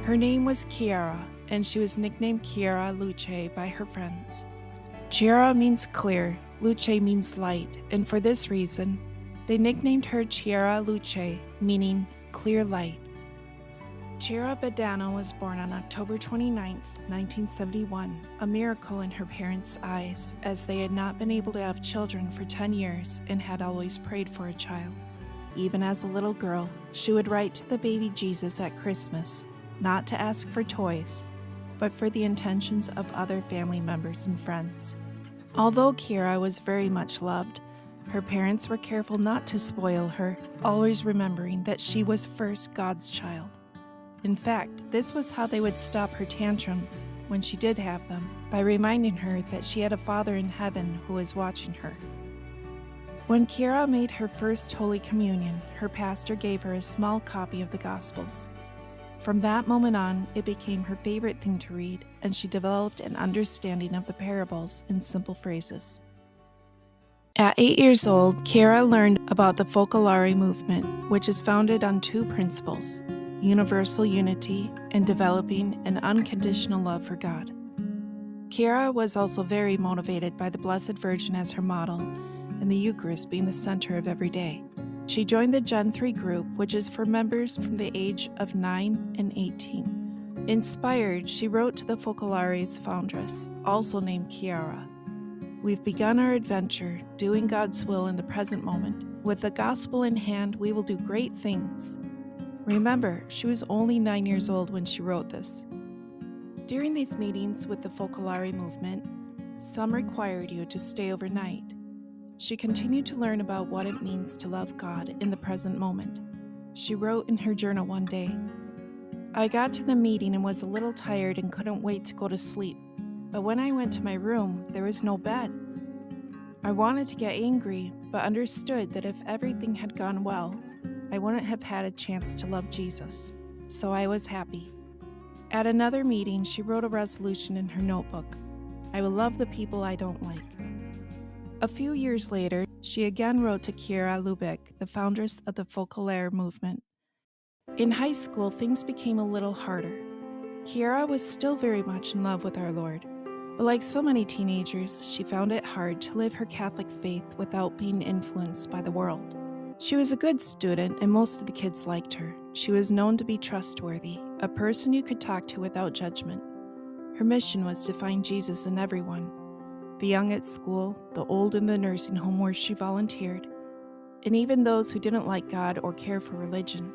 Her name was Chiara, and she was nicknamed Chiara Luce by her friends. Chiara means clear, Luce means light, and for this reason, they nicknamed her Chiara Luce, meaning clear light. Chiara Badano was born on October 29, 1971, a miracle in her parents' eyes, as they had not been able to have children for 10 years and had always prayed for a child. Even as a little girl, she would write to the baby Jesus at Christmas, not to ask for toys, but for the intentions of other family members and friends. Although Chiara was very much loved, her parents were careful not to spoil her, always remembering that she was first God's child. In fact, this was how they would stop her tantrums, when she did have them, by reminding her that she had a Father in heaven who was watching her. When Chiara made her first Holy Communion, her pastor gave her a small copy of the Gospels. From that moment on, it became her favorite thing to read, and she developed an understanding of the parables in simple phrases. At 8 years old, Chiara learned about the Focolare movement, which is founded on two principles: universal unity and developing an unconditional love for God. Chiara was also very motivated by the Blessed Virgin as her model, and the Eucharist being the center of every day. She joined the Gen 3 group, which is for members from the age of 9 and 18. Inspired, she wrote to the Focolare's foundress, also named Chiara. "We've begun our adventure, doing God's will in the present moment. With the gospel in hand, we will do great things." Remember, she was only 9 years old when she wrote this. During these meetings with the Focolare movement, some required you to stay overnight. She continued to learn about what it means to love God in the present moment. She wrote in her journal one day, "I got to the meeting and was a little tired and couldn't wait to go to sleep. But when I went to my room, there was no bed. I wanted to get angry, but understood that if everything had gone well, I wouldn't have had a chance to love Jesus. So I was happy." At another meeting, she wrote a resolution in her notebook: "I will love the people I don't like." A few years later, she again wrote to Chiara Lubeck, the foundress of the Focolare movement. In high school, things became a little harder. Chiara was still very much in love with our Lord, but like so many teenagers, she found it hard to live her Catholic faith without being influenced by the world. She was a good student, and most of the kids liked her. She was known to be trustworthy, a person you could talk to without judgment. Her mission was to find Jesus in everyone: the young at school, the old in the nursing home where she volunteered, and even those who didn't like God or care for religion.